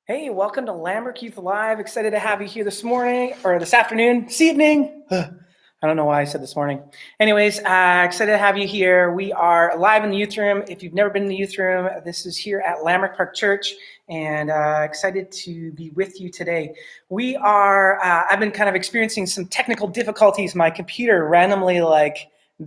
Hey, welcome to Lambrick Youth Live. Excited to have you here this morning, or this afternoon, this evening. I don't know why I said this morning. Anyways, excited to have you here. We are live in the youth room. If you've never been in the youth room, this is here at Lambrick Park Church, and excited to be with you today. We are, I've been kind of experiencing some technical difficulties. My computer randomly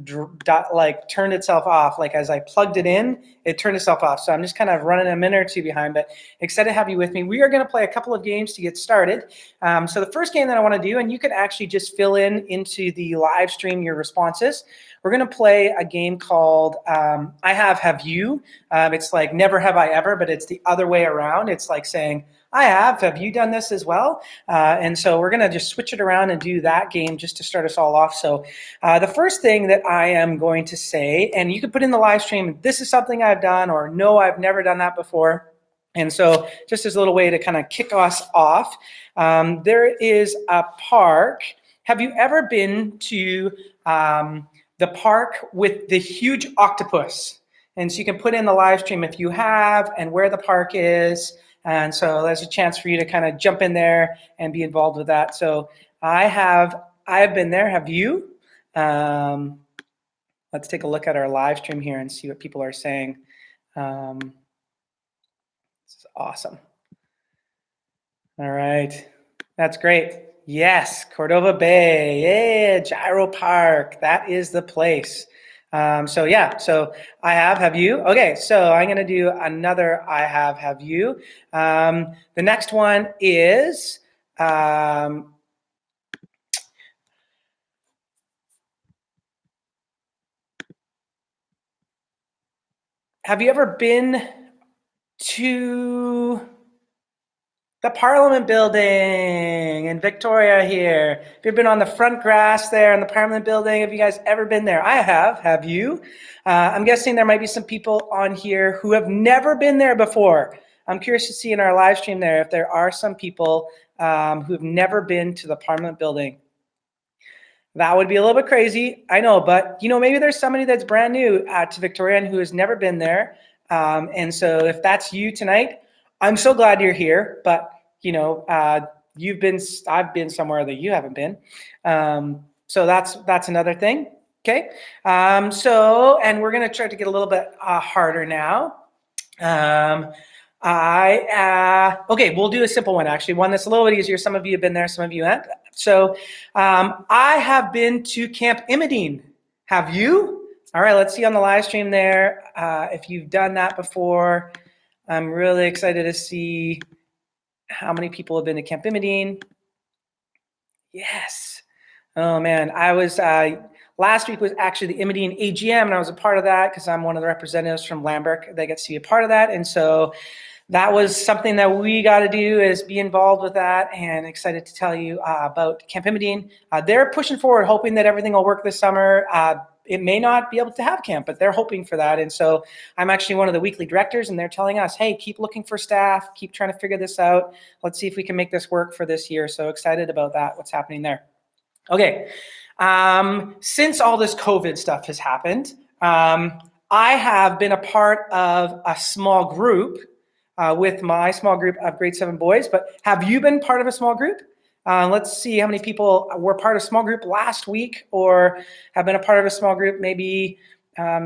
turned itself off. Like as I plugged it in, it turned itself off. So I'm just kind of running a minute or two behind, but excited to have you with me. We are going to play a couple of games to get started. So the first game that I want to do, and you can actually just fill in into the live stream your responses. We're going to play a game called I Have You. It's like never have I ever, but it's the other way around. It's like saying, have you done this as well? And so we're going to just switch it around and do that game just to start us all off. So the first thing that I am going to say, and you can put in the live stream, this is something I've done, or no, I've never done that before. And so just as a little way to kind of kick us off, there is a park. Have you ever been to the park with the huge octopus? And so you can put in the live stream if you have and where the park is. And so there's a chance for you to kind of jump in there and be involved with that. So I have been there. Have you? Let's take a look at our live stream here and see what people are saying. This is awesome. All right. That's great. Yes, Cordova Bay. Yeah, Gyro Park. That is the place. So I have you. Okay, so I'm going to do another I have you. The next one is have you ever been to the Parliament Building in Victoria here? If you've been on the front grass there in the Parliament Building, have you guys ever been there? I have. Have you? I'm guessing there might be some people on here who have never been there before. I'm curious to see in our live stream there if there are some people who have never been to the Parliament Building. That would be a little bit crazy, I know, but maybe there's somebody that's brand new to Victoria and who has never been there. And so if that's you tonight, I'm so glad you're here, but I've been somewhere that you haven't been. So that's another thing. Okay. And we're going to try to get a little bit harder now. Okay, we'll do a simple one, actually, one that's a little bit easier. Some of you have been there, some of you haven't. So I have been to Camp Imidine. Have you? All right, let's see on the live stream there if you've done that before. I'm really excited to see how many people have been to Camp Imidine. Yes. Oh, man. I was last week was actually the Imidine AGM, and I was a part of that because I'm one of the representatives from Lambrick that gets to be a part of that. And so that was something that we got to do, is be involved with that, and excited to tell you about Camp Imidine. They're pushing forward, hoping that everything will work this summer. It may not be able to have camp, but they're hoping for that. And so I'm actually one of the weekly directors, and they're telling us, hey, keep looking for staff, keep trying to figure this out. Let's see if we can make this work for this year. So excited about that, what's happening there. Okay. Since all this COVID stuff has happened, I have been a part of a small group with my small group of grade 7 boys. But have you been part of a small group? Let's see how many people were part of a small group last week or have been a part of a small group. Maybe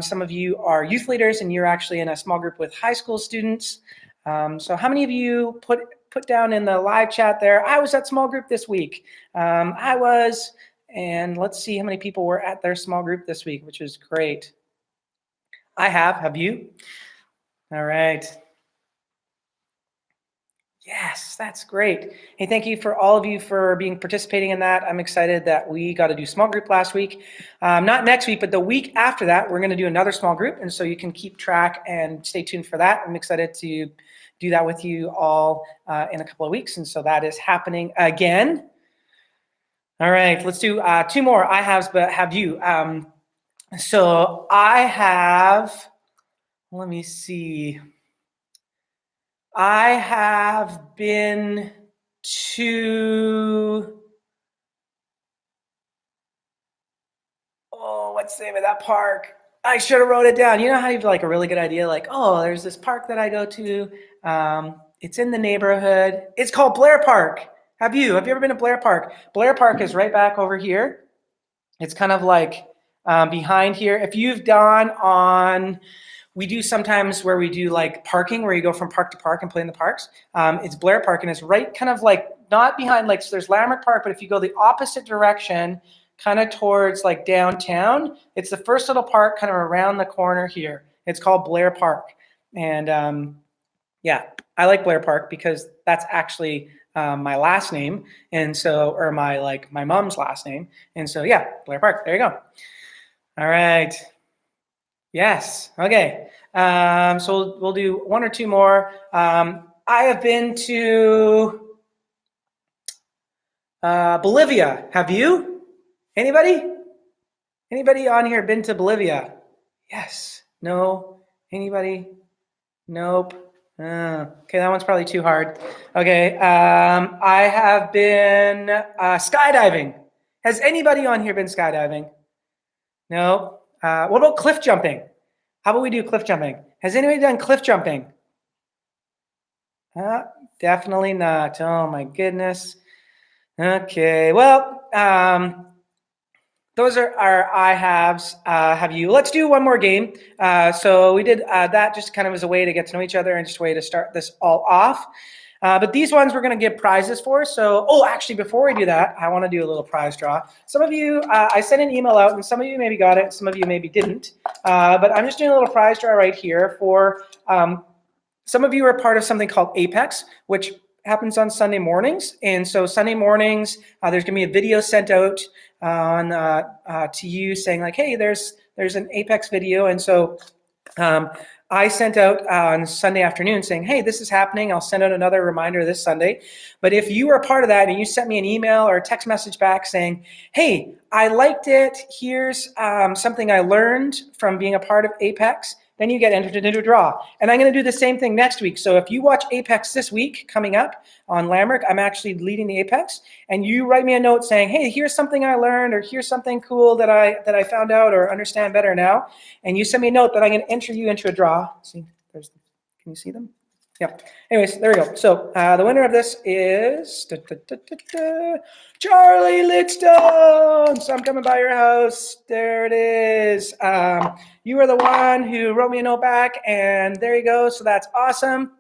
some of you are youth leaders and you're actually in a small group with high school students. So how many of you put down in the live chat there, I was at small group this week. I was, and let's see how many people were at their small group this week, which is great. I have you? All right. Yes, that's great. Hey, thank you for all of you for participating in that. I'm excited that we got to do small group last week. Not next week, but the week after that, we're going to do another small group. And so you can keep track and stay tuned for that. I'm excited to do that with you all in a couple of weeks. And so that is happening again. All right, let's do 2 more I haves, but have you. So I have, let me see. I have been to, what's the name of that park? I should have wrote it down. You know how you have like a really good idea, like, oh, there's this park that I go to. It's in the neighborhood. It's called Blair Park. Have you ever been to Blair Park? Blair Park is right back over here. It's kind of like behind here. If you've gone on, we do sometimes where we do like parking, where you go from park to park and play in the parks. It's Blair Park, and it's right kind of like not behind, like, so there's Lambrick Park, but if you go the opposite direction, kind of towards like downtown, it's the first little park kind of around the corner here. It's called Blair Park. And yeah, I like Blair Park because that's actually my last name, and so, or my mom's last name, and so yeah, Blair Park. There you go. All right. Yes. Okay. So we'll do one or two more. I have been to Bolivia. Have you? Anybody? Anybody on here been to Bolivia? Yes. No. Anybody? Nope. Okay, that one's probably too hard. Okay. I have been skydiving. Has anybody on here been skydiving? No. What about cliff jumping? How about we do cliff jumping? Has anybody done cliff jumping? Definitely not. Oh my goodness. Okay, well, those are our I haves. Have you? Let's do one more game. So we did that just kind of as a way to get to know each other and just a way to start this all off. But these ones we're going to give prizes for. So, actually, before we do that, I want to do a little prize draw. Some of you, I sent an email out, and some of you maybe got it, some of you maybe didn't. But I'm just doing a little prize draw right here for some of you are part of something called Apex, which happens on Sunday mornings. And so Sunday mornings, there's going to be a video sent out on to you saying like, hey, there's an Apex video. And so I sent out on Sunday afternoon saying, hey, this is happening. I'll send out another reminder this Sunday. But if you were a part of that and you sent me an email or a text message back saying, hey, I liked it, here's something I learned from being a part of Apex, then you get entered into a draw. And I'm going to do the same thing next week. So if you watch Apex this week coming up on Lambrick, I'm actually leading the Apex, and you write me a note saying, hey, here's something I learned, or here's something cool that I found out or understand better now, and you send me a note, that I'm going to enter you into a draw. See, can you see them? Yeah. Anyways, there we go. So the winner of this is Charlie Lidstone. So I'm coming by your house. There it is. You are the one who wrote me a note back, and there you go. So that's awesome.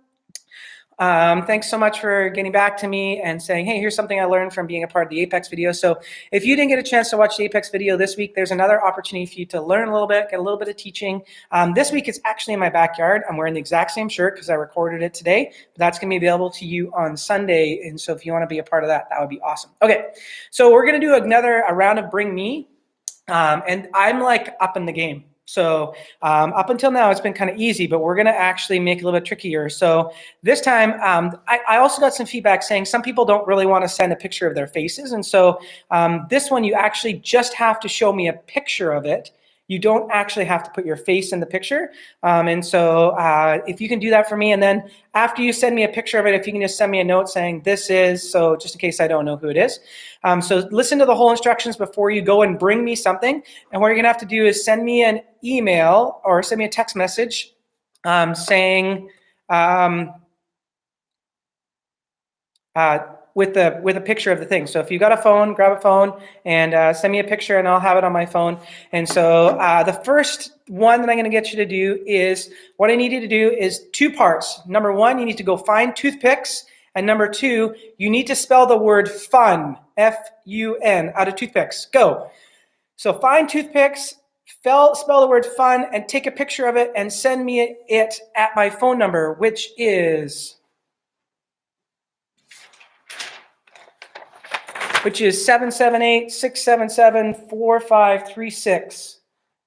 Thanks so much for getting back to me and saying, hey, here's something I learned from being a part of the Apex video. So if you didn't get a chance to watch the Apex video this week, there's another opportunity for you to learn a little bit, get a little bit of teaching. This week it's actually in my backyard. I'm wearing the exact same shirt because I recorded it today, but that's going to be available to you on Sunday. And so if you want to be a part of that, that would be awesome. Okay, so we're going to do a round of Bring Me. And I'm like up in the game. So up until now, it's been kind of easy, but we're going to actually make it a little bit trickier. So this time, I also got some feedback saying some people don't really want to send a picture of their faces. And so this one, you actually just have to show me a picture of it. You don't actually have to put your face in the picture. And so if you can do that for me, and then after you send me a picture of it, if you can just send me a note saying this is, so just in case I don't know who it is. So listen to the whole instructions before you go and bring me something. And what you're going to have to do is send me an email or send me a text message saying, with a picture of the thing. So if you got a phone, grab a phone and send me a picture, and I'll have it on my phone. And so the first one that I'm going to get you to do is, what I need you to do is two parts. Number one, you need to go find toothpicks. And number two, you need to spell the word fun, F-U-N, out of toothpicks. Go. So find toothpicks, spell the word fun, and take a picture of it and send me it at my phone number, which is 778-677-4536.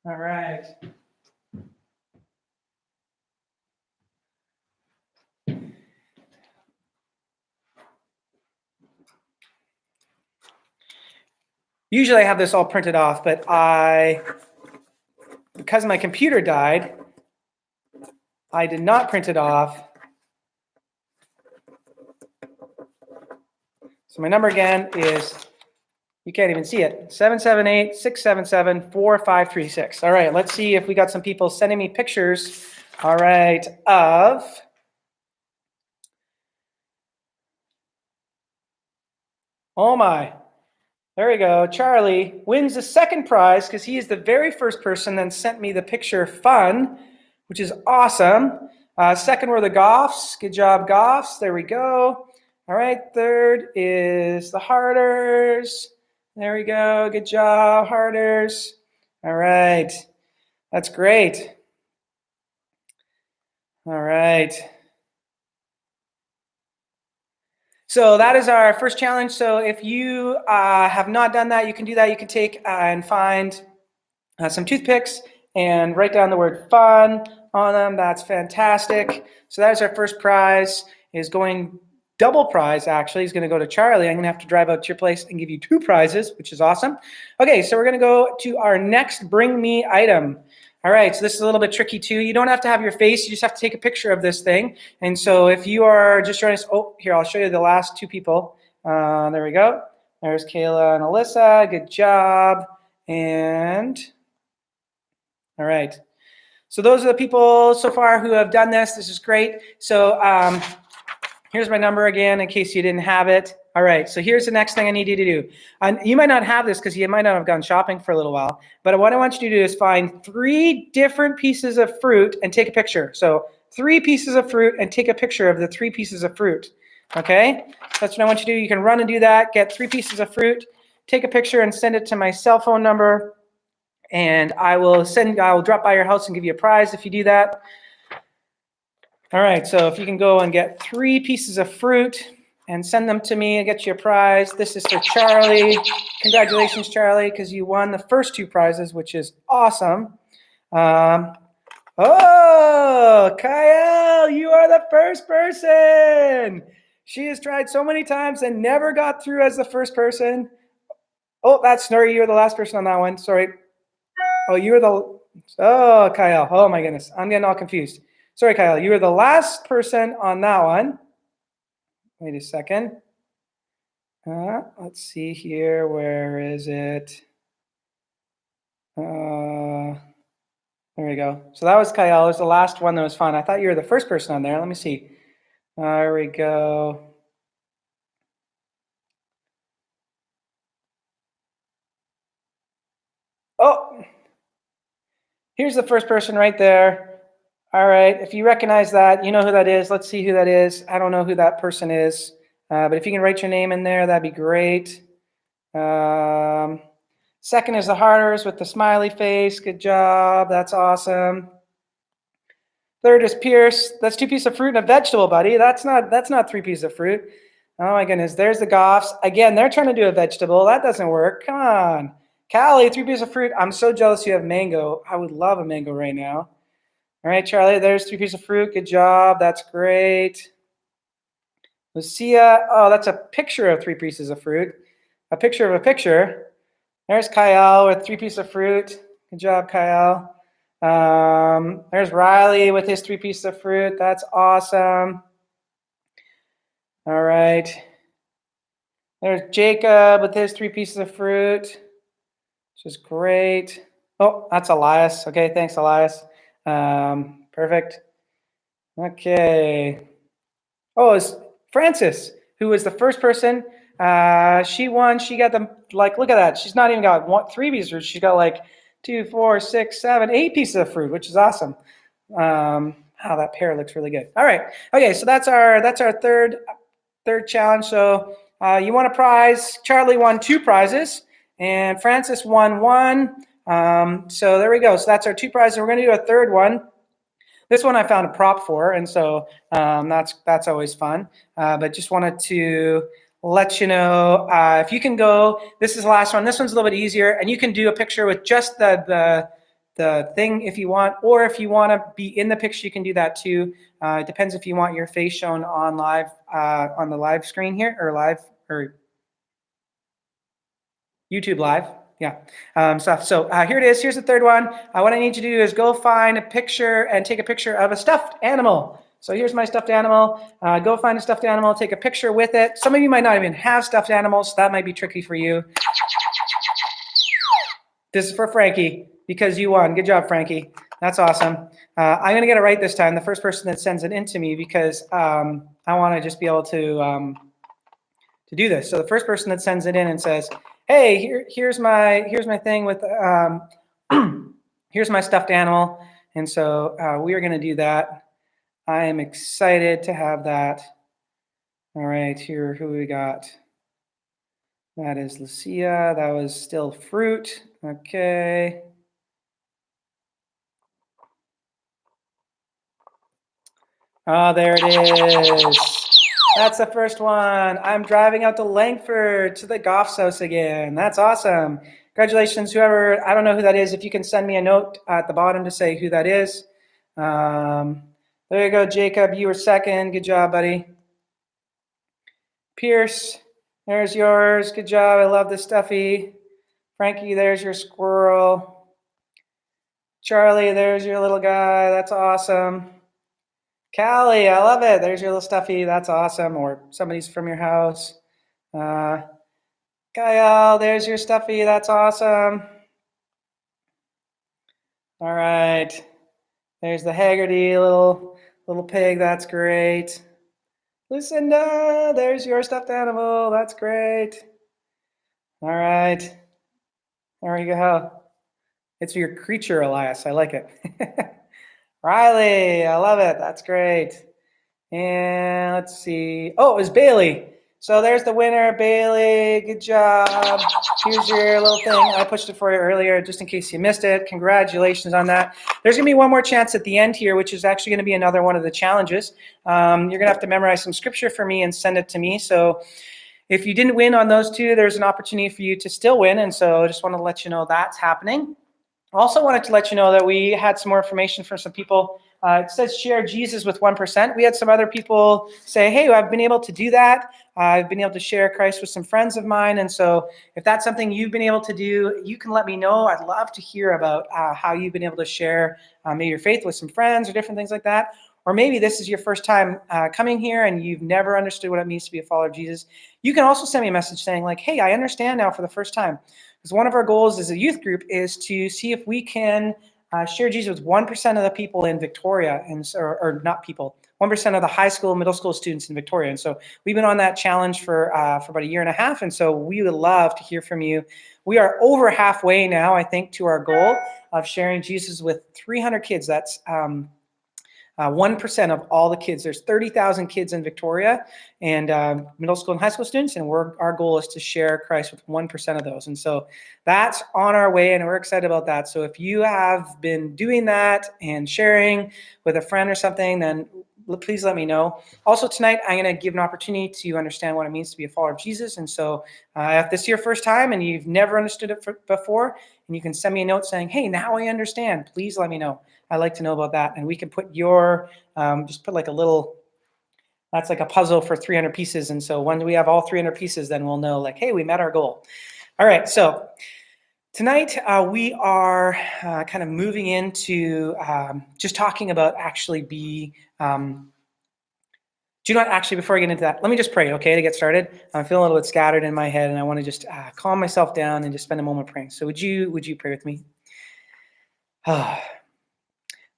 All right. Usually I have this all printed off, but because my computer died, I did not print it off. So my number again is, you can't even see it, 778-677-4536. All right, let's see if we got some people sending me pictures, all right, of Oh my. There we go. Charlie wins the second prize because he is the very first person that sent me the picture fun, which is awesome. Second were the Goffs. Good job, Goffs. There we go. All right. Third is the Harders. There we go. Good job, Harders. All right. That's great. All right. So that is our first challenge. So if you have not done that, you can do that. You can take and find some toothpicks and write down the word fun on them. That's fantastic. So that is our first prize. Is going double prize actually is going to go to Charlie. I'm going to have to drive out to your place and give you 2 prizes, which is awesome. Okay, so we're going to go to our next bring me item. All right, so this is a little bit tricky too. You don't have to have your face. You just have to take a picture of this thing. And so if you are just joining us, oh, here, I'll show you the last 2 people. There we go. There's Kayla and Alyssa. Good job. And all right. So those are the people so far who have done this. This is great. So here's my number again in case you didn't have it. All right, so here's the next thing I need you to do. You might not have this because you might not have gone shopping for a little while, but what I want you to do is find 3 different pieces of fruit and take a picture. So 3 pieces of fruit and take a picture of the 3 pieces of fruit, okay? That's what I want you to do. You can run and do that, get 3 pieces of fruit, take a picture and send it to my cell phone number, and I will drop by your house and give you a prize if you do that. All right, so if you can go and get 3 pieces of fruit and send them to me and get you a prize. This is for Charlie. Congratulations, Charlie, because you won the first 2 prizes, which is awesome. Oh, Kyle, you are the first person. She has tried so many times and never got through as the first person. Oh, that's Snurry. You're the last person on that one. Sorry. Oh, Kyle. Oh, my goodness. I'm getting all confused. Sorry, Kyle. You were the last person on that one. Wait a second. Let's see here. Where is it? There we go. So that was Kyle. It was the last one that was fun. I thought you were the first person on there. Let me see. There we go. Oh, here's the first person right there. All right. If you recognize that, you know who that is. Let's see who that is. I don't know who that person is. But if you can write your name in there, that'd be great. Second is the Harders with the smiley face. Good job. That's awesome. Third is Pierce. That's 2 pieces of fruit and a vegetable, buddy. That's not 3 pieces of fruit. Oh my goodness. There's the Goffs. Again, they're trying to do a vegetable. That doesn't work. Come on. Callie, 3 pieces of fruit. I'm so jealous you have mango. I would love a mango right now. All right, Charlie, there's 3 pieces of fruit. Good job. That's great. Lucia, oh, that's a picture of 3 pieces of fruit. A picture of a picture. There's Kyle with 3 pieces of fruit. Good job, Kyle. There's Riley with his 3 pieces of fruit. That's awesome. All right. There's Jacob with his 3 pieces of fruit, which is great. Oh, that's Elias. Okay, thanks, Elias. Perfect. Okay. Oh, it's Francis, who was the first person. She won. She got them, like, look at that. She's not even got 3 pieces of fruit. She's got like 2, 4, 6, 7, 8 pieces of fruit, which is awesome. Wow, that pear looks really good. All right. Okay, so that's our third challenge. So you won a prize. Charlie won 2 prizes, and Francis won 1. So there we go. So that's our 2 prizes. We're going to do a third one. This one I found a prop for, and so that's always fun. But just wanted to let you know, if you can go, this is the last one. This one's a little bit easier, and you can do a picture with just the thing if you want, or if you want to be in the picture, you can do that too. It depends if you want your face shown on live on the live screen here, or YouTube live. Yeah, stuff. So here it is. Here's the third one. What I need you to do is go find a picture and take a picture of a stuffed animal. So here's my stuffed animal. Go find a stuffed animal, take a picture with it. Some of you might not even have stuffed animals, so that might be tricky for you. This is for Frankie, because you won. Good job, Frankie. That's awesome. I'm going to get it right this time, the first person that sends it in to me, because I want to just be able to to do this. So the first person that sends it in and says, hey, here's my thing with, here's my stuffed animal. And so we are going to do that. I am excited to have that. All right, here, who we got? That is Lucia. That was still fruit. Okay. Oh, there it is. That's the first one. I'm driving out to Langford to the Goff's house again. That's awesome. Congratulations, whoever. I don't know who that is. If you can send me a note at the bottom to say who that is. There you go, Jacob. You were second. Good job, buddy. Pierce, there's yours. Good job. I love this stuffy. Frankie, there's your squirrel. Charlie, there's your little guy. That's awesome. Callie, I love it. There's your little stuffy. That's awesome. Or somebody's from your house. Kyle, there's your stuffy. That's awesome. All right. There's the Haggerty little pig. That's great. Lucinda, there's your stuffed animal. That's great. All right. There we go. It's your creature, Elias. I like it. Riley, I love it. That's great. And let's see. Oh, it was Bailey. So there's the winner, Bailey. Good job. Here's your little thing. I pushed it for you earlier just in case you missed it. Congratulations on that. There's going to be one more chance at the end here, which is actually going to be another one of the challenges. You're going to have to memorize some scripture for me and send it to me. So if you didn't win on those two, there's an opportunity for you to still win. And so I just want to let you know that's happening. Also wanted to let you know that we had some more information from some people. It says share Jesus with 1%. We had some other people say, hey, I've been able to do that. I've been able to share Christ with some friends of mine. And so if that's something you've been able to do, you can let me know. I'd love to hear about how you've been able to share maybe your faith with some friends or different things like that. Or maybe this is your first time coming here and you've never understood what it means to be a follower of Jesus. You can also send me a message saying like, hey, I understand now for the first time. Because one of our goals as a youth group is to see if we can share Jesus with 1% of the people in Victoria, or not people, 1% of the high school, middle school students in Victoria. And so we've been on that challenge for about a year and a half. And so we would love to hear from you. We are over halfway now, I think, to our goal of sharing Jesus with 300 kids. That's 1% of all the kids. There's 30,000 kids in Victoria and middle school and high school students, and our goal is to share Christ with 1% of those. And so that's on our way, and we're excited about that. So if you have been doing that and sharing with a friend or something, then please let me know. Also tonight, I'm going to give an opportunity to understand what it means to be a follower of Jesus. And so if this is your first time and you've never understood it before, and you can send me a note saying, hey, now I understand, please let me know. I'd like to know about that. And we can put your, just put like a little, that's like a puzzle for 300 pieces. And so when we have all 300 pieces, then we'll know like, hey, we met our goal. All right, so tonight we are kind of moving into just talking about actually before I get into that, let me just pray, okay, to get started. I'm feeling a little bit scattered in my head, and I want to just calm myself down and just spend a moment praying. So would you pray with me?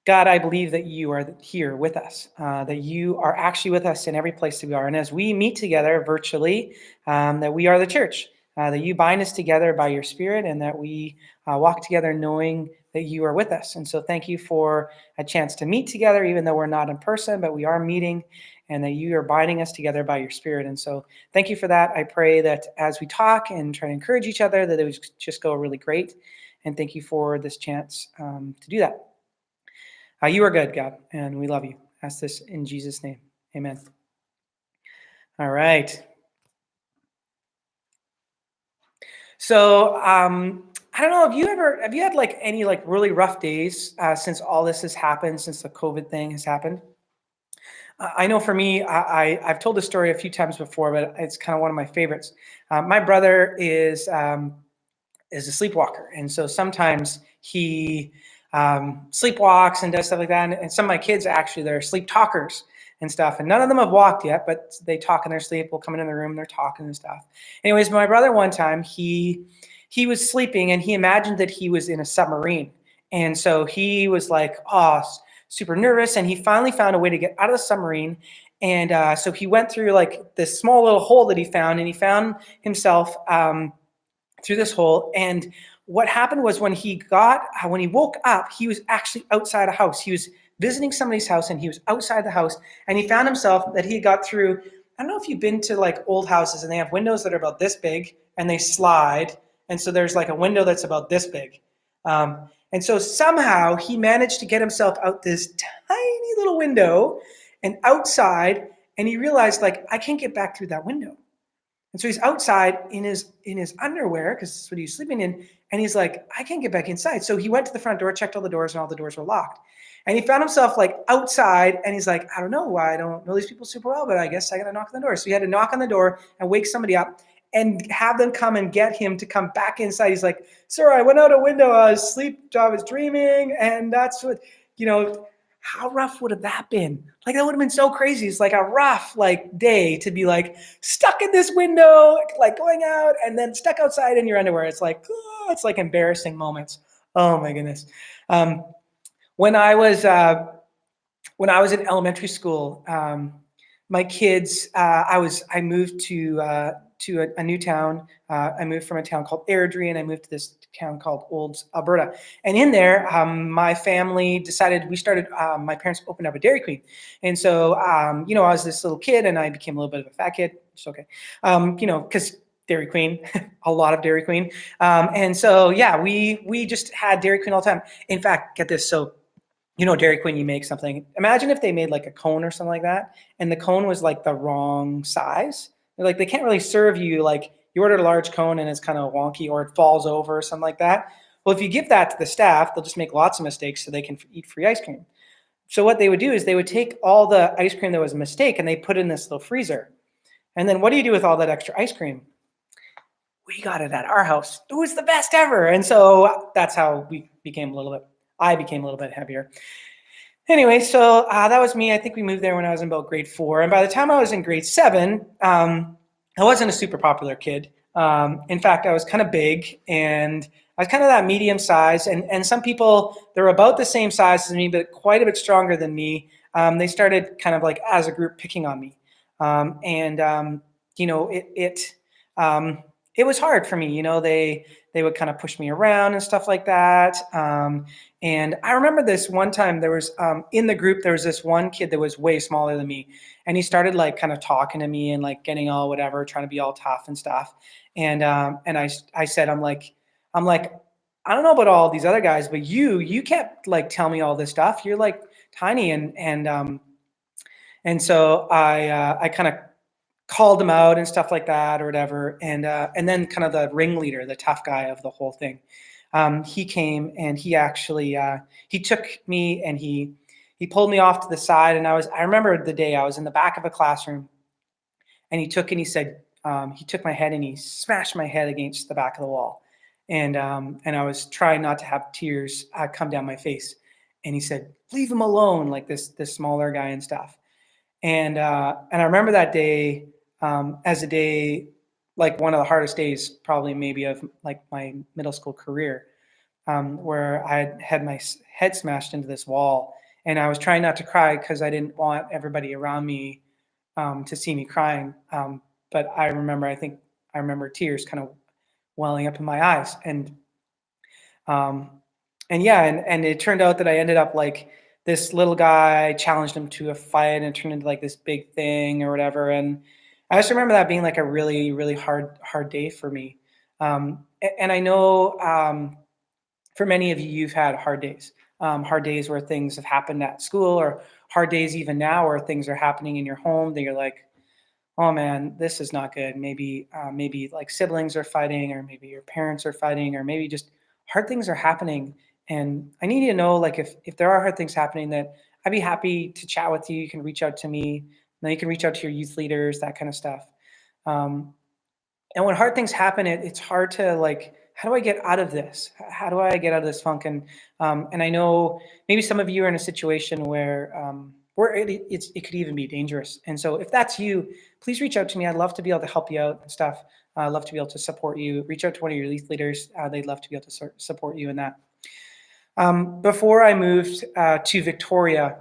God, I believe that you are here with us, that you are actually with us in every place that we are. And as we meet together virtually, that we are the church, that you bind us together by your Spirit, and that we walk together knowing that you are with us. And so thank you for a chance to meet together, even though we're not in person, but we are meeting, and that you are binding us together by your Spirit. And so thank you for that. I pray that as we talk and try to encourage each other, that it would just go really great. And thank you for this chance to do that. You are good, God, and we love you. Ask this in Jesus' name. Amen. All right. So I don't know, have you had like any like really rough days since all this has happened, since the COVID thing has happened? I know for me, I've told this story a few times before, but it's kind of one of my favorites. My brother is a sleepwalker, and so sometimes he sleepwalks and does stuff like that. And some of my kids actually, they're sleep talkers and stuff. And none of them have walked yet, but they talk in their sleep. We'll come into the room, they're talking and stuff. Anyways, my brother one time, he was sleeping and he imagined that he was in a submarine. And so he was like, super nervous. And he finally found a way to get out of the submarine. And so he went through like this small little hole that he found, and he found himself through this hole. And what happened was when he woke up, he was actually outside a house. He was visiting somebody's house, and he was outside the house, and he found himself that he got through. I don't know if you've been to like old houses and they have windows that are about this big and they slide. And so there's like a window that's about this big. And so somehow he managed to get himself out this tiny little window and outside, and he realized like, I can't get back through that window. And so he's outside in his underwear, because that's what he was sleeping in, and he's like, I can't get back inside. So he went to the front door, checked all the doors, and all the doors were locked. And he found himself like outside, and he's like, I don't know why, I don't know these people super well, but I guess I got to knock on the door. So he had to knock on the door and wake somebody up and have them come and get him to come back inside. He's like, sir, I went out a window, I was dreaming, and that's what, how rough would have that been? Like, that would have been so crazy. It's like a rough like day to be like stuck in this window, like going out, and then stuck outside in your underwear. It's like, oh, it's like embarrassing moments. Oh my goodness. When I was in elementary school, my kids, I moved to a new town. I moved from a town called Airdrie, and I moved to this town called Olds, Alberta. And in there, my family decided, my parents opened up a Dairy Queen. And so, I was this little kid, and I became a little bit of a fat kid. It's okay. Because Dairy Queen, a lot of Dairy Queen. And so, yeah, we just had Dairy Queen all the time. In fact, get this. So, Dairy Queen, you make something. Imagine if they made like a cone or something like that, and the cone was like the wrong size. They're like, they can't really serve you, like you ordered a large cone and it's kind of wonky, or it falls over or something like that. Well, if you give that to the staff, they'll just make lots of mistakes so they can eat free ice cream. So what they would do is they would take all the ice cream that was a mistake and they put it in this little freezer. And then what do you do with all that extra ice cream? We got it at our house. It was the best ever. And so that's how I became a little bit heavier. Anyway, so that was me. I think we moved there when I was in about grade 4. And by the time I was in grade 7, I wasn't a super popular kid. In fact, I was kind of big, and I was kind of that medium size. And some people, they're about the same size as me, but quite a bit stronger than me. They started kind of like as a group picking on me. It was hard for me. They would kind of push me around and stuff like that. And I remember this one time there was, in the group, there was this one kid that was way smaller than me. And he started like kind of talking to me and like getting all whatever, trying to be all tough and stuff. And I said, I'm like, I don't know about all these other guys, but you can't like tell me all this stuff. You're like tiny. And so I kind of called him out and stuff like that or whatever. And then kind of the ringleader, the tough guy of the whole thing, he came, and he actually, he took me and he pulled me off to the side. And I remember the day I was in the back of a classroom, and he took my head and he smashed my head against the back of the wall. And I was trying not to have tears come down my face. And he said, leave him alone, like this smaller guy and stuff. And I remember that day as a day, like one of the hardest days probably maybe of like my middle school career, where I had my head smashed into this wall, and I was trying not to cry because I didn't want everybody around me to see me crying. But I remember tears kind of welling up in my eyes. And it turned out that I ended up like this little guy, challenged him to a fight, and it turned into like this big thing or whatever. And I just remember that being like a really, really hard day for me. And I know for many of you, you've had hard days where things have happened at school, or hard days even now where things are happening in your home that you're like, oh man, this is not good. Maybe like siblings are fighting, or maybe your parents are fighting, or maybe just hard things are happening. And I need you to know, like, if there are hard things happening, that I'd be happy to chat with you. You can reach out to me. Then you can reach out to your youth leaders, that kind of stuff. And when hard things happen, it's hard to like, how do I get out of this? How do I get out of this funk? And I know maybe some of you are in a situation where it could even be dangerous. And so if that's you, please reach out to me. I'd love to be able to help you out and stuff. I'd love to be able to support you. Reach out to one of your youth leaders. They'd love to be able to support you in that. Before I moved to Victoria,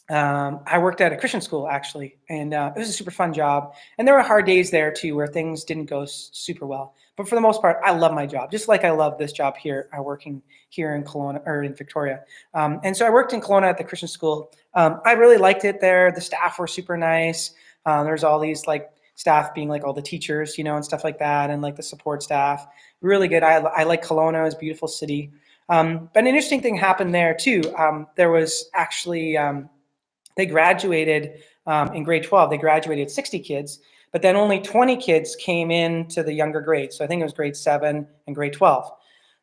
I worked at a Christian school actually, and it was a super fun job. And there were hard days there too, where things didn't go super well. But for the most part, I love my job, just like I love this job here, working here in Kelowna or in Victoria. And so I worked in Kelowna at the Christian school. I really liked it there. The staff were super nice. There's all these like staff being like all the teachers, and stuff like that, and like the support staff. Really good. I like Kelowna. It's a beautiful city. But an interesting thing happened there too. There was actually they graduated in grade 12. They graduated 60 kids, but then only 20 kids came into the younger grades. So I think it was grade 7 and grade 12.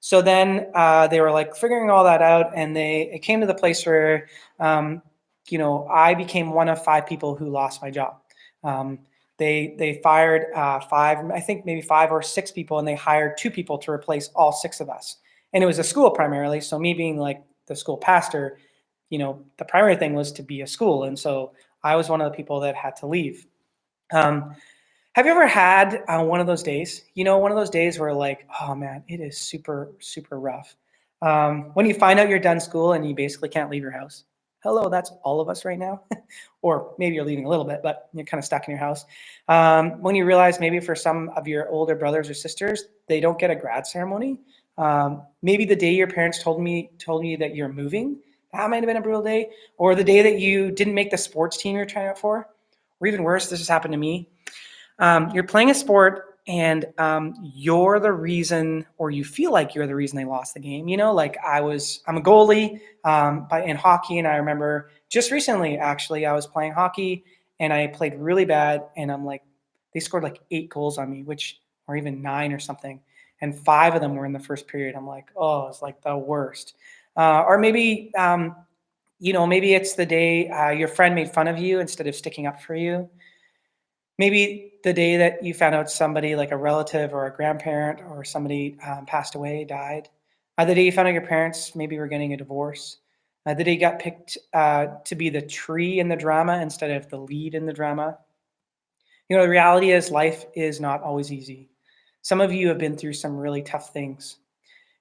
So then they were like figuring all that out, and it came to the place where, I became one of 5 people who lost my job. They fired 5, I think maybe 5 or 6 people, and they hired 2 people to replace all 6 of us. And it was a school primarily. So me being like the school pastor, the primary thing was to be a school. And so I was one of the people that had to leave. Have you ever had one of those days? One of those days where like, oh man, it is super, super rough. When you find out you're done school and you basically can't leave your house. Hello, that's all of us right now. Or maybe you're leaving a little bit, but you're kind of stuck in your house. When you realize maybe for some of your older brothers or sisters, they don't get a grad ceremony. Maybe the day your parents told you that you're moving, that might have been a brutal day. Or the day that you didn't make the sports team you're trying out for. Or even worse, this has happened to me. You're playing a sport and you're the reason, or you feel like you're the reason they lost the game. Like I'm a goalie in hockey, and I remember just recently, actually, I was playing hockey and I played really bad, and I'm like, they scored like 8 goals on me, or even 9 or something, and 5 of them were in the first period. I'm like, oh, it's like the worst. Or maybe, maybe it's the day your friend made fun of you instead of sticking up for you. Maybe the day that you found out somebody like a relative or a grandparent or somebody passed away, died. The day you found out your parents maybe were getting a divorce. The day you got picked to be the tree in the drama instead of the lead in the drama. The reality is life is not always easy. Some of you have been through some really tough things.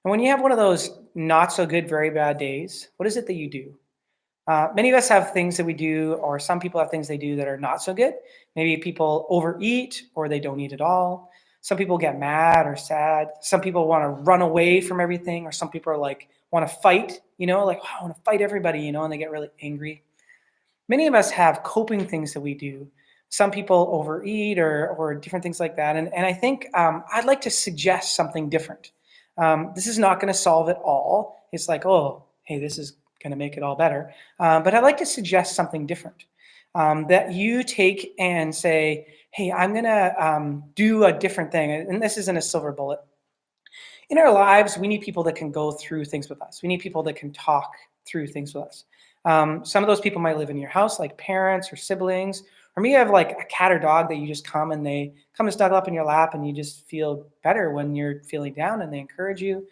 And when you have one of those not so good, very bad days, what is it that you do? Many of us have things that we do, or some people have things they do that are not so good. Maybe people overeat or they don't eat at all. Some people get mad or sad. Some people want to run away from everything, or some people are like want to fight, like, oh, I want to fight everybody, and they get really angry. Many of us have coping things that we do. Some people overeat or different things like that. And I think I'd like to suggest something different. This is not going to solve it all. It's like, oh, hey, this is going to make it all better. But I'd like to suggest something different that you take and say, hey, I'm going to do a different thing. And this isn't a silver bullet. In our lives, we need people that can go through things with us. We need people that can talk through things with us. Some of those people might live in your house, like parents or siblings, or maybe you have like a cat or dog that you just come and they come and snuggle up in your lap, and you just feel better when you're feeling down, and they encourage you.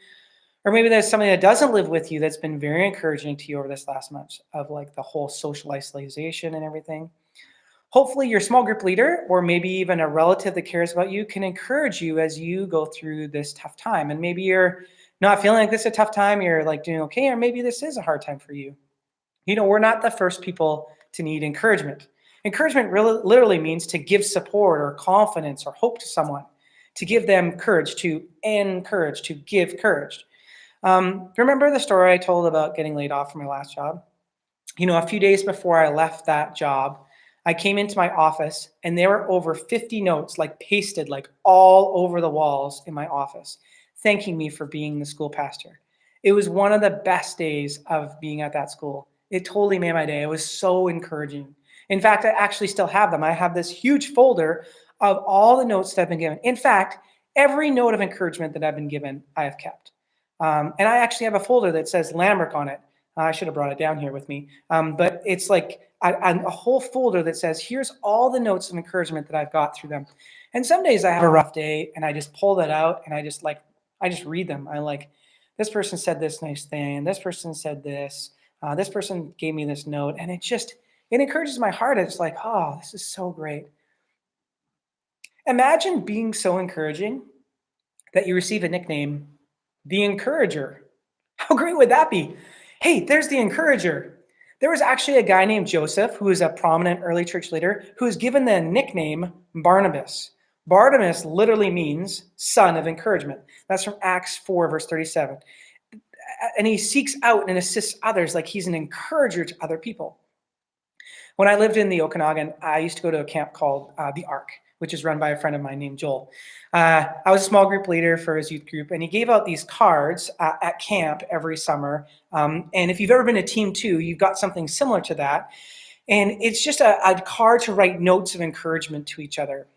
Or maybe there's somebody that doesn't live with you that's been very encouraging to you over this last month of like the whole social isolation and everything. Hopefully your small group leader, or maybe even a relative that cares about you, can encourage you as you go through this tough time. And maybe you're not feeling like this is a tough time, you're like doing okay, or maybe this is a hard time for you. We're not the first people to need encouragement. Encouragement really literally means to give support or confidence or hope to someone, to give them courage, to encourage, to give courage. Remember the story I told about getting laid off from my last job? A few days before I left that job, I came into my office and there were over 50 notes like pasted like all over the walls in my office, thanking me for being the school pastor. It was one of the best days of being at that school. It totally made my day. It was so encouraging. In fact, I actually still have them. I have this huge folder of all the notes that I've been given. In fact, every note of encouragement that I've been given, I have kept. And I actually have a folder that says Lambrick on it. I should have brought it down here with me. But it's like a whole folder that says, here's all the notes of encouragement that I've got through them. And some days I have a rough day and I just pull that out and I just read them. I like, this person said this nice thing. This person said this. This person gave me this note. And it encourages my heart. It's like, oh, this is so great. Imagine being so encouraging that you receive a nickname, the Encourager. How great would that be? Hey, there's the Encourager. There was actually a guy named Joseph, who is a prominent early church leader, who was given the nickname Barnabas. Barnabas literally means son of encouragement. That's from Acts 4, verse 37. And he seeks out and assists others like he's an encourager to other people. When I lived in the Okanagan, I used to go to a camp called the Ark, which is run by a friend of mine named Joel. I was a small group leader for his youth group, and he gave out these cards at camp every summer. And if you've ever been a team two, you've got something similar to that. And it's just a card to write notes of encouragement to each other.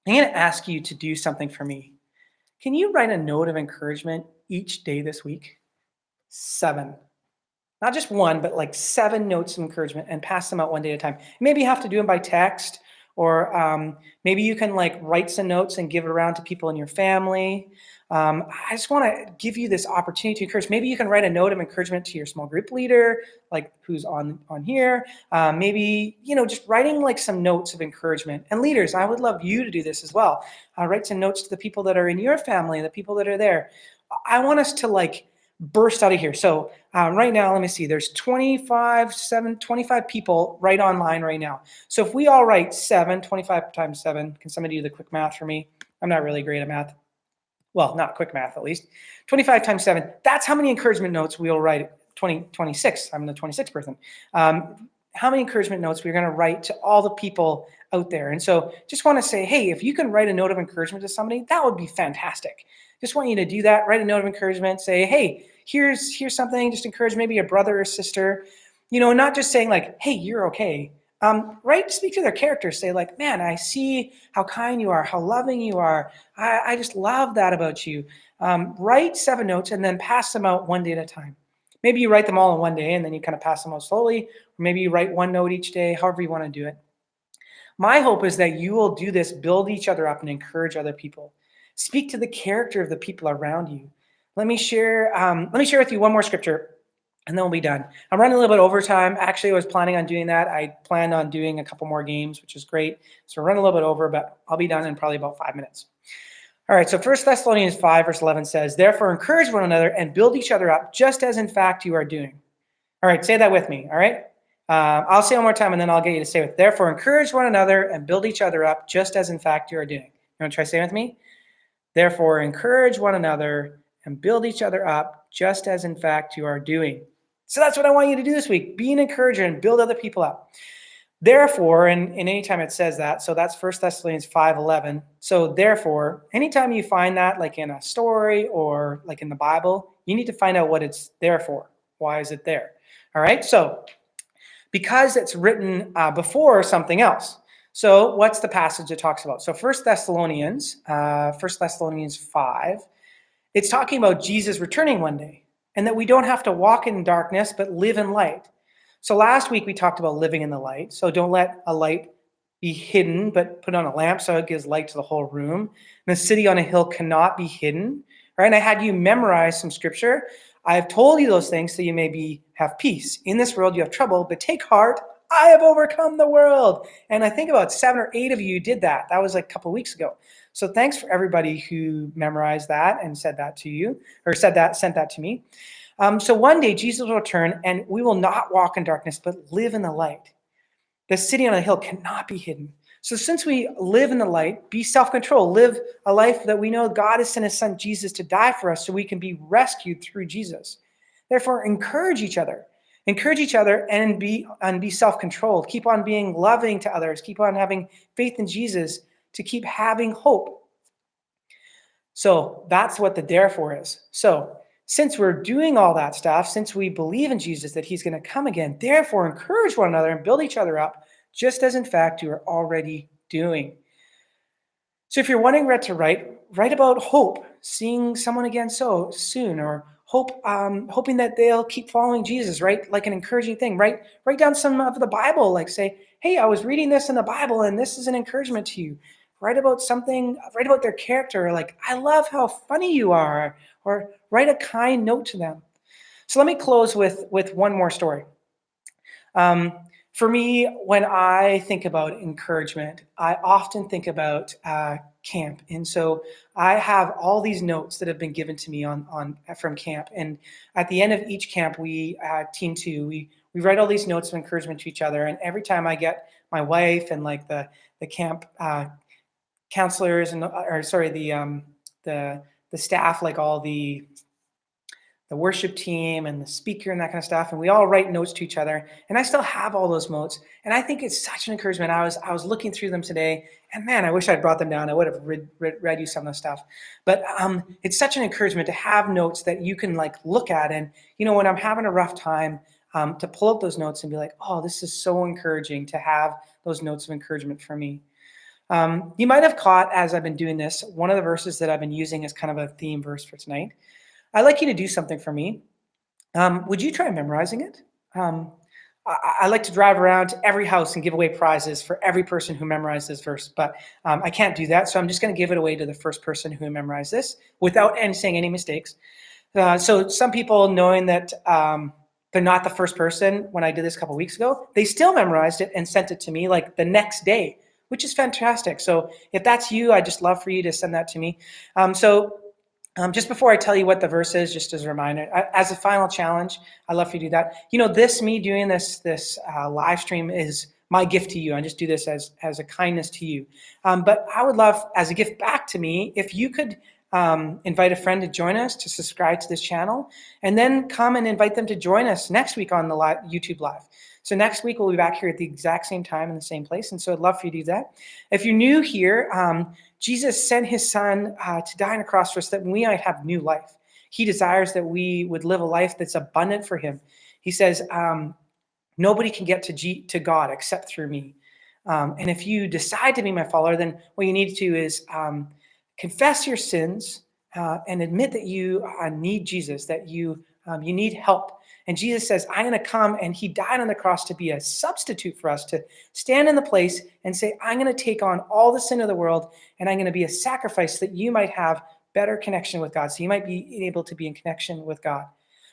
I'm going to ask you to do something for me. Can you write a note of encouragement each day this week? 7. Not just one, but like 7 notes of encouragement, and pass them out one day at a time. Maybe you have to do them by text, or maybe you can like write some notes and give it around to people in your family. I just want to give you this opportunity to encourage. Maybe you can write a note of encouragement to your small group leader, like who's on here. Maybe, just writing like some notes of encouragement. And leaders, I would love you to do this as well. Write some notes to the people that are in your family, the people that are there. I want us to like burst out of here. So right now, let me see, there's 25 people right online right now. So if we all write 25 times 7, can somebody do the quick math for me? I'm not really great at math. Well, not quick math, at least. 25 times 7, that's how many encouragement notes we'll write. 26, I'm the 26th person. How many encouragement notes we're going to write to all the people out there. And so just want to say, hey, if you can write a note of encouragement to somebody, that would be fantastic. Just want you to do that. Write a note of encouragement. Say, hey, here's something. Just encourage maybe a brother or sister. Not just saying like, hey, you're okay. Speak to their character. Say like, man, I see how kind you are, how loving you are. I just love that about you. Write 7 notes and then pass them out one day at a time. Maybe you write them all in one day and then you kind of pass them out slowly. Or maybe you write 1 note each day, however you want to do it. My hope is that you will do this, build each other up and encourage other people. Speak to the character of the people around you. Let me share with you one more scripture and then we'll be done. I'm running a little bit over time. Actually, I was planning on doing that. I planned on doing a couple more games, which is great. So we're running a little bit over, but I'll be done in probably about 5 minutes. All right, so 1 Thessalonians 5, verse 11 says, therefore encourage one another and build each other up, just as in fact you are doing. All right, say that with me, all right? I'll say it one more time and then I'll get you to say it. Therefore encourage one another and build each other up, just as in fact you are doing. You want to try saying it with me? Therefore encourage one another and build each other up, just as in fact you are doing. So that's what I want you to do this week. Be an encourager and build other people up. Therefore, and anytime it says that, so that's 1 Thessalonians 5:11. So therefore, anytime you find that, like in a story or like in the Bible, you need to find out what it's there for. Why is it there? All right, so because it's written before something else. So what's the passage it talks about? So 1 Thessalonians 5, it's talking about Jesus returning one day and that we don't have to walk in darkness but live in light. So last week we talked about living in the light. So don't let a light be hidden, but put on a lamp so it gives light to the whole room. And a city on a hill cannot be hidden. Right? And I had you memorize some scripture. I have told you those things so you may have peace. In this world you have trouble, but take heart. I have overcome the world. And I think about 7 or 8 of you did that. That was like a couple of weeks ago. So thanks for everybody who memorized that and said that to you, or sent that to me. So one day Jesus will return and we will not walk in darkness, but live in the light. The city on a hill cannot be hidden. So since we live in the light, be self-control, live a life that we know God has sent his son Jesus to die for us so we can be rescued through Jesus. Therefore, encourage each other and be self-controlled. Keep on being loving to others. Keep on having faith in Jesus to keep having hope. So that's what the therefore is. So since we're doing all that stuff, since we believe in Jesus, that he's going to come again, therefore encourage one another and build each other up, just as in fact you are already doing. So if you're wondering what to write about hope, seeing someone again so soon, or hoping that they'll keep following Jesus, right? Like an encouraging thing. Write down some of the Bible, like say, hey, I was reading this in the Bible and this is an encouragement to you. Write about their character, like, I love how funny you are, or write a kind note to them. So let me close with one more story. For me, when I think about encouragement, I often think about camp. And so I have all these notes that have been given to me from camp. And at the end of each camp, we, team 2, we we write all these notes of encouragement to each other. And every time I get my wife and like the camp counselors and the staff, like all the worship team and the speaker and that kind of stuff, and we all write notes to each other. And I still have all those notes, and I think it's such an encouragement. I was looking through them today, and man, I wish I'd brought them down. I would have read you some of the stuff. But it's such an encouragement to have notes that you can like look at, and when I'm having a rough time, to pull up those notes and be like, oh, this is so encouraging to have those notes of encouragement for me. You might have caught as I've been doing this, one of the verses that I've been using as kind of a theme verse for tonight. I'd like you to do something for me. Would you try memorizing it? I like to drive around to every house and give away prizes for every person who memorized this verse, but I can't do that. So I'm just going to give it away to the first person who memorized this without saying any mistakes. So some people, knowing that they're not the first person, when I did this a couple weeks ago, they still memorized it and sent it to me like the next day, which is fantastic. So if that's you, I'd just love for you to send that to me. Just before I tell you what the verse is, just as a reminder, as a final challenge, I'd love for you to do that. Me doing this live stream is my gift to you. I just do this as a kindness to you. But I would love, as a gift back to me, if you could invite a friend to join us, to subscribe to this channel, and then come and invite them to join us next week on the YouTube Live. So next week, we'll be back here at the exact same time in the same place. And so I'd love for you to do that. If you're new here, Jesus sent his son to die on a cross for us that we might have new life. He desires that we would live a life that's abundant for him. He says, nobody can get to God except through me. And if you decide to be my follower, then what you need to do is confess your sins and admit that you need Jesus, that you need help. And Jesus says, I'm going to come, and he died on the cross to be a substitute for us, to stand in the place and say, I'm going to take on all the sin of the world, and I'm going to be a sacrifice that you might have better connection with God. So you might be able to be in connection with God.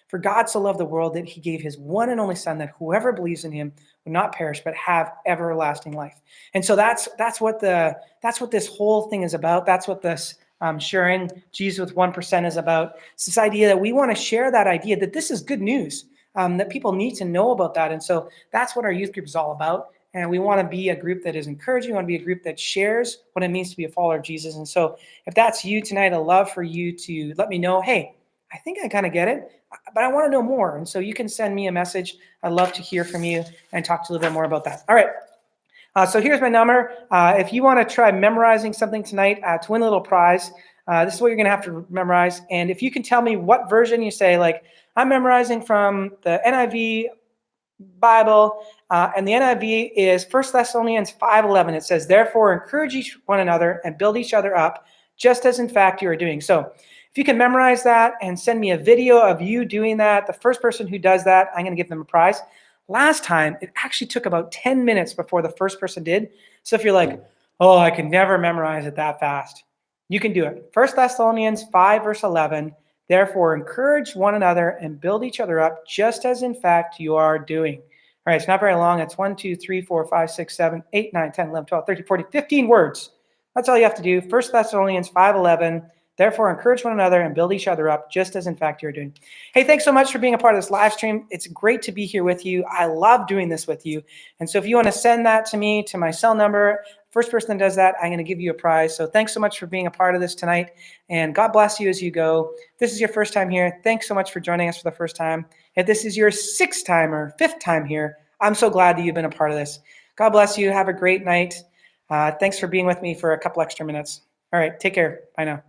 For God so loved the world that he gave his one and only son, that whoever believes in him would not perish, but have everlasting life. And so that's what this whole thing is about. That's what this sharing Jesus with 1% is about. It's this idea that we want to share that idea that this is good news, that people need to know about that. And so that's what our youth group is all about. And we want to be a group that is encouraging. We want to be a group that shares what it means to be a follower of Jesus. And so if that's you tonight, I'd love for you to let me know, hey, I think I kind of get it, but I want to know more. And so you can send me a message. I'd love to hear from you and talk to you a little bit more about that. All right. So here's my number. If you want to try memorizing something tonight to win a little prize, this is what you're going to have to memorize. And if you can tell me what version you say, like I'm memorizing from the NIV Bible, and the NIV is 1 Thessalonians 5:11. It says, therefore, encourage each one another and build each other up, just as in fact you are doing. So if you can memorize that and send me a video of you doing that, the first person who does that, I'm going to give them a prize. Last time, it actually took about 10 minutes before the first person did. So if you're like, oh, I can never memorize it that fast, you can do it. 1 Thessalonians 5, verse 11, therefore encourage one another and build each other up, just as in fact you are doing. All right, it's not very long. It's 1, 2, 3, 4, 5, 6, 7, 8, 9, 10, 11, 12, 13, 14, 15 words. That's all you have to do. 1 Thessalonians 5:11. Therefore, encourage one another and build each other up, just as in fact you're doing. Hey, thanks so much for being a part of this live stream. It's great to be here with you. I love doing this with you. And so if you want to send that to me, to my cell number, first person that does that, I'm going to give you a prize. So thanks so much for being a part of this tonight. And God bless you as you go. If this is your first time here, thanks so much for joining us for the first time. If this is your sixth time or fifth time here, I'm so glad that you've been a part of this. God bless you. Have a great night. Thanks for being with me for a couple extra minutes. All right, take care. Bye now.